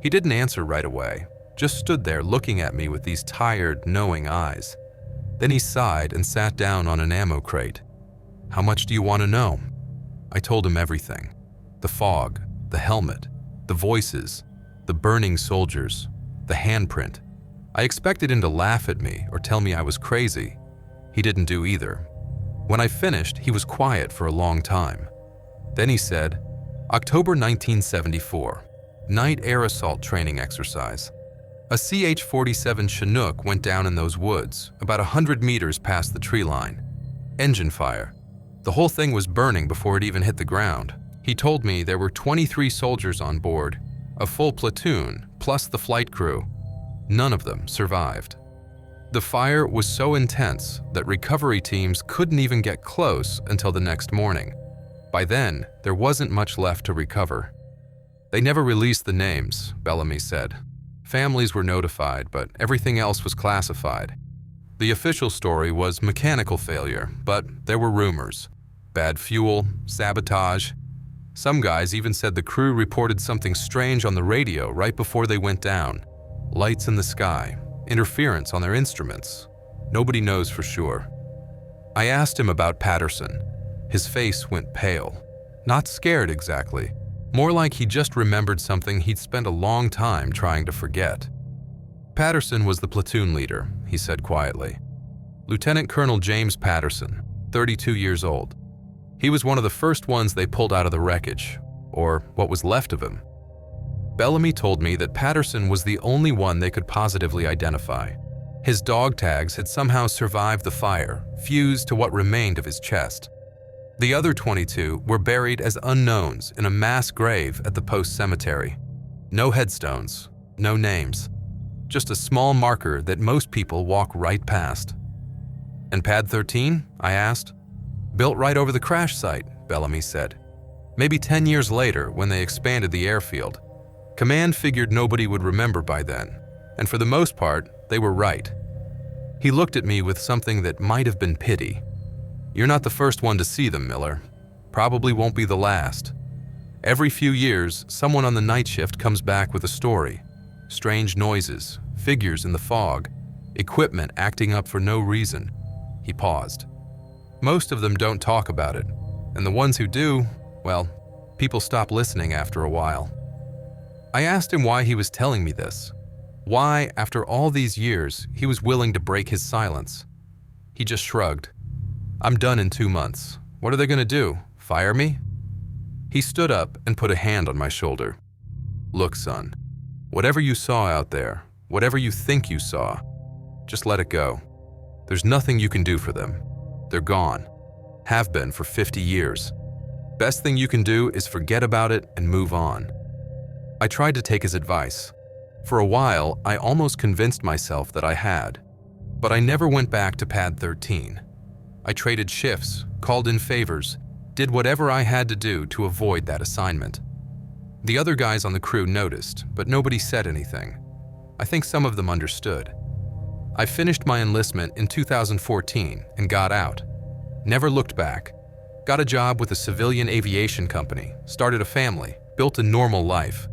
[SPEAKER 1] He didn't answer right away, just stood there looking at me with these tired, knowing eyes. Then he sighed and sat down on an ammo crate. "How much do you want to know?" I told him everything. The fog, the helmet, the voices, the burning soldiers, the handprint. I expected him to laugh at me or tell me I was crazy. He didn't do either. When I finished, he was quiet for a long time. Then he said, "October 1974, night air assault training exercise. A CH-47 Chinook went down in those woods, about 100 meters past the tree line. Engine fire. The whole thing was burning before it even hit the ground. He told me there were 23 soldiers on board, a full platoon, plus the flight crew. None of them survived. The fire was so intense that recovery teams couldn't even get close until the next morning. By then, there wasn't much left to recover. They never released the names," Bellamy said. "Families were notified, but everything else was classified. The official story was mechanical failure, but there were rumors. Bad fuel, sabotage. Some guys even said the crew reported something strange on the radio right before they went down. Lights in the sky, interference on their instruments. Nobody knows for sure." I asked him about Patterson. His face went pale. Not scared exactly. More like he just remembered something he'd spent a long time trying to forget. "Patterson was the platoon leader," he said quietly. "Lieutenant Colonel James Patterson, 32 years old. He was one of the first ones they pulled out of the wreckage, or what was left of him. Bellamy told me that Patterson was the only one they could positively identify. His dog tags had somehow survived the fire, fused to what remained of his chest. The other 22 were buried as unknowns in a mass grave at the post cemetery. No headstones, no names. Just a small marker that most people walk right past." "And Pad 13? I asked. "Built right over the crash site," Bellamy said. "Maybe 10 years later, when they expanded the airfield. Command figured nobody would remember by then, and for the most part, They were right. He looked at me with something that might have been pity. You're not the first one to see them, Miller. Probably won't be the last. Every few years, someone on the night shift comes back with a story. Strange noises, figures in the fog, equipment acting up for no reason. He paused. Most of them don't talk about it, and the ones who do, well, people stop listening after a while. I asked him why he was telling me this. Why, after all these years, he was willing to break his silence. He just shrugged. I'm done in 2 months. What are they going to do? Fire me? He stood up and put a hand on my shoulder. Look, son, whatever you saw out there, whatever you think you saw, just let it go. There's nothing you can do for them. They're gone. Have been for 50 years. Best thing you can do is forget about it and move on. I tried to take his advice. For a while, I almost convinced myself that I had. But I never went back to pad 13. I traded shifts, called in favors, did whatever I had to do to avoid that assignment. The other guys on the crew noticed, but nobody said anything. I think some of them understood. I finished my enlistment in 2014 and got out. Never looked back. Got a job with a civilian aviation company, started a family, built a normal life.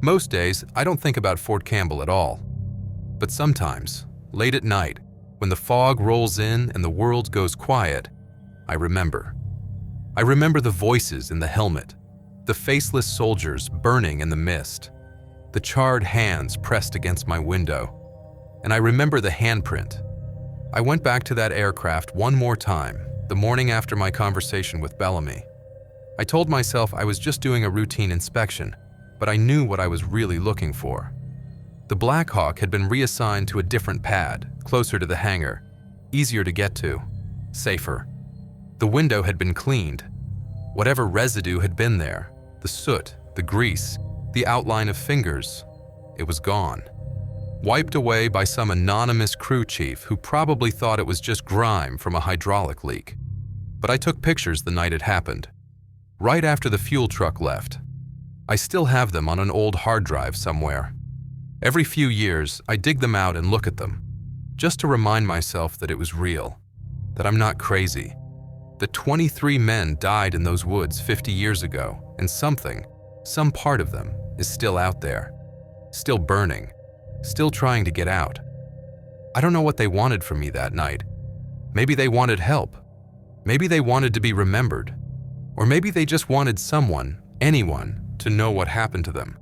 [SPEAKER 1] Most days, I don't think about Fort Campbell at all. But sometimes, late at night, when the fog rolls in and the world goes quiet, I remember. I remember the voices in the helmet, the faceless soldiers burning in the mist, the charred hands pressed against my window, and I remember the handprint. I went back to that aircraft one more time, the morning after my conversation with Bellamy. I told myself I was just doing a routine inspection, but I knew what I was really looking for. The Black Hawk had been reassigned to a different pad, closer to the hangar, easier to get to, safer. The window had been cleaned. Whatever residue had been there, the soot, the grease, the outline of fingers, it was gone. Wiped away by some anonymous crew chief who probably thought it was just grime from a hydraulic leak. But I took pictures the night it happened, right after the fuel truck left. I still have them on an old hard drive somewhere. Every few years, I dig them out and look at them, just to remind myself that it was real, that I'm not crazy. The 23 men died in those woods 50 years ago, and some part of them, is still out there, still burning, still trying to get out. I don't know what they wanted from me that night. Maybe they wanted help. Maybe they wanted to be remembered. Or maybe they just wanted someone, anyone, to know what happened to them.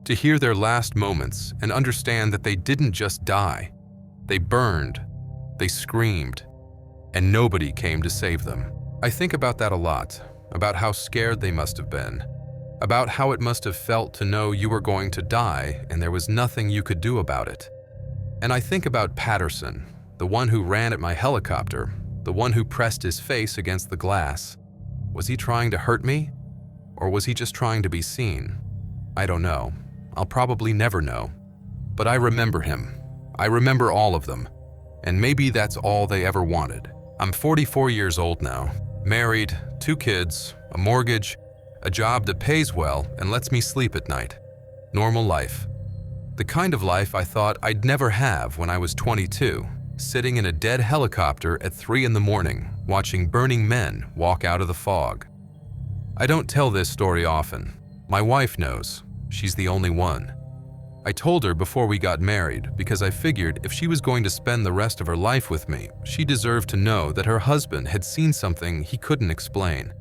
[SPEAKER 1] To hear their last moments and understand that they didn't just die. They burned, they screamed, and nobody came to save them. I think about that a lot, about how scared they must have been, about how it must have felt to know you were going to die and there was nothing you could do about it. And I think about Patterson, the one who ran at my helicopter, the one who pressed his face against the glass. Was he trying to hurt me? Or was he just trying to be seen? I don't know. I'll probably never know. But I remember him. I remember all of them. And maybe that's all they ever wanted. I'm 44 years old now, married, 2 kids, a mortgage, a job that pays well and lets me sleep at night. Normal life. The kind of life I thought I'd never have when I was 22, sitting in a dead helicopter at 3 in the morning, watching burning men walk out of the fog. I don't tell this story often. My wife knows. She's the only one. I told her before we got married because I figured if she was going to spend the rest of her life with me, she deserved to know that her husband had seen something he couldn't explain.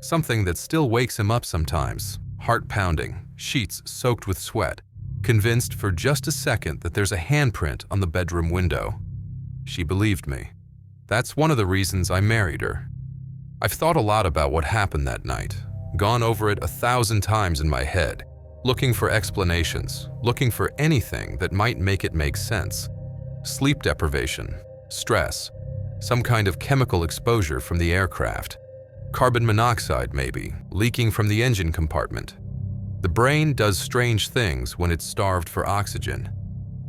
[SPEAKER 1] Something that still wakes him up sometimes, heart pounding, sheets soaked with sweat, convinced for just a second that there's a handprint on the bedroom window. She believed me. That's one of the reasons I married her. I've thought a lot about what happened that night, gone over it 1,000 times in my head, looking for explanations, looking for anything that might make it make sense. Sleep deprivation, stress, some kind of chemical exposure from the aircraft, carbon monoxide maybe, leaking from the engine compartment. The brain does strange things when it's starved for oxygen,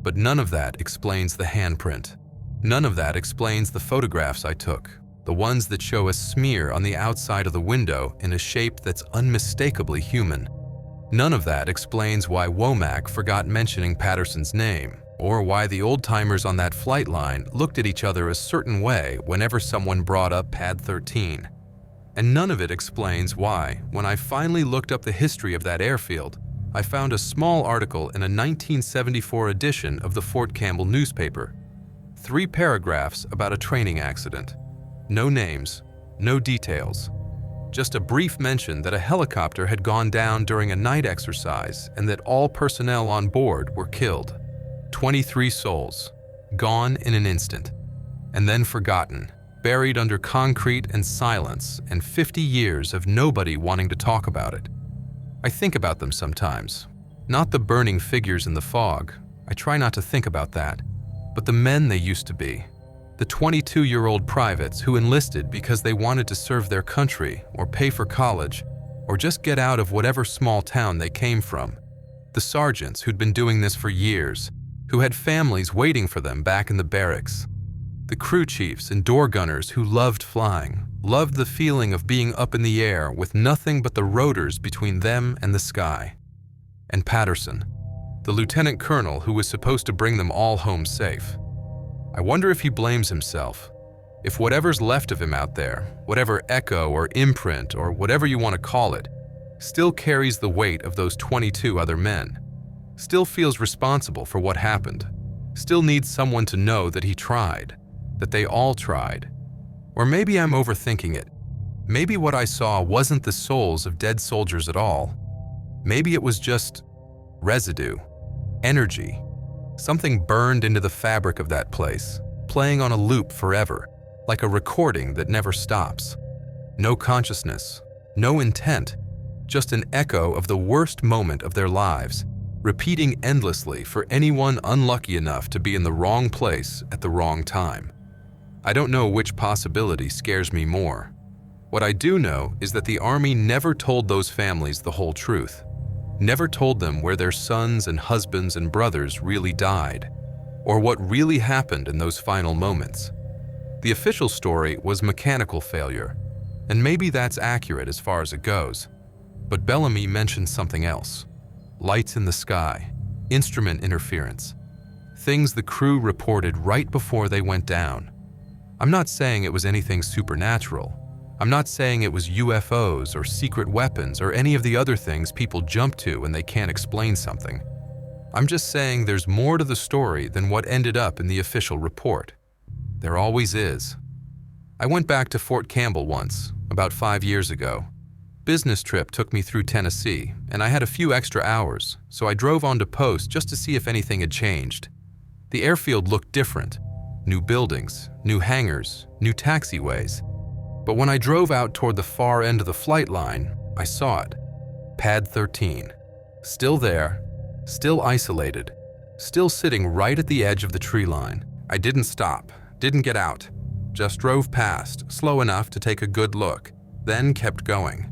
[SPEAKER 1] but none of that explains the handprint. None of that explains the photographs I took, the ones that show a smear on the outside of the window in a shape that's unmistakably human. None of that explains why Womack forgot mentioning Patterson's name, or why the old-timers on that flight line looked at each other a certain way whenever someone brought up Pad 13. And none of it explains why, when I finally looked up the history of that airfield, I found a small article in a 1974 edition of the Fort Campbell newspaper. 3 paragraphs about a training accident. No names, no details. Just a brief mention that a helicopter had gone down during a night exercise and that all personnel on board were killed. 23 souls, gone in an instant, and then forgotten, buried under concrete and silence, and 50 years of nobody wanting to talk about it. I think about them sometimes. Not the burning figures in the fog. I try not to think about that. But the men they used to be. The 22-year-old privates who enlisted because they wanted to serve their country or pay for college or just get out of whatever small town they came from. The sergeants who'd been doing this for years, who had families waiting for them back in the barracks. The crew chiefs and door gunners who loved flying, loved the feeling of being up in the air with nothing but the rotors between them and the sky. And Patterson, the lieutenant colonel who was supposed to bring them all home safe. I wonder if he blames himself, if whatever's left of him out there, whatever echo or imprint or whatever you want to call it, still carries the weight of those 22 other men, still feels responsible for what happened, still needs someone to know that he tried, that they all tried. Or maybe I'm overthinking it. Maybe what I saw wasn't the souls of dead soldiers at all. Maybe it was just residue, energy, something burned into the fabric of that place, playing on a loop forever, like a recording that never stops. No consciousness, no intent, just an echo of the worst moment of their lives, repeating endlessly for anyone unlucky enough to be in the wrong place at the wrong time. I don't know which possibility scares me more. What I do know is that the Army never told those families the whole truth, never told them where their sons and husbands and brothers really died, or what really happened in those final moments. The official story was mechanical failure, and maybe that's accurate as far as it goes. But Bellamy mentioned something else. Lights in the sky, instrument interference, things the crew reported right before they went down. I'm not saying it was anything supernatural. I'm not saying it was UFOs or secret weapons or any of the other things people jump to when they can't explain something. I'm just saying there's more to the story than what ended up in the official report. There always is. I went back to Fort Campbell once, about 5 years ago. Business trip took me through Tennessee, and I had a few extra hours, so I drove on to post just to see if anything had changed. The airfield looked different. New buildings, new hangars, new taxiways. But when I drove out toward the far end of the flight line, I saw it. Pad 13. Still there, still isolated, still sitting right at the edge of the tree line. I didn't stop, didn't get out, just drove past, slow enough to take a good look, then kept going.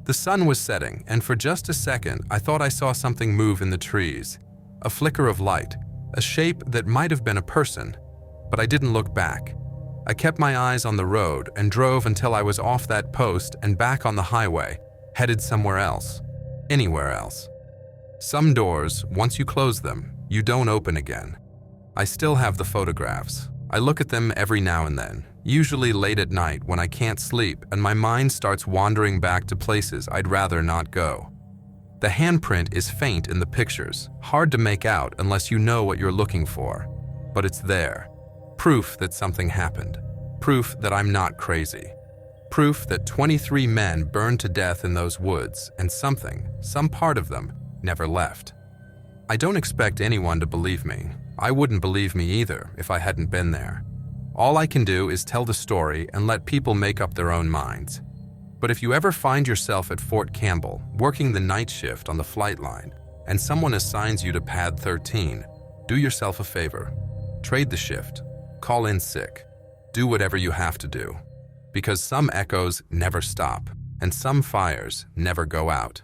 [SPEAKER 1] The sun was setting, and for just a second, I thought I saw something move in the trees. A flicker of light, a shape that might have been a person, but I didn't look back. I kept my eyes on the road and drove until I was off that post and back on the highway, headed somewhere else, anywhere else. Some doors, once you close them, you don't open again. I still have the photographs. I look at them every now and then, usually late at night when I can't sleep and my mind starts wandering back to places I'd rather not go. The handprint is faint in the pictures, hard to make out unless you know what you're looking for, but it's there. Proof that something happened. Proof that I'm not crazy. Proof that 23 men burned to death in those woods and something, some part of them, never left. I don't expect anyone to believe me. I wouldn't believe me either if I hadn't been there. All I can do is tell the story and let people make up their own minds. But if you ever find yourself at Fort Campbell, working the night shift on the flight line, and someone assigns you to Pad 13, do yourself a favor. Trade the shift. Call in sick. Do whatever you have to do. Because some echoes never stop, and some fires never go out.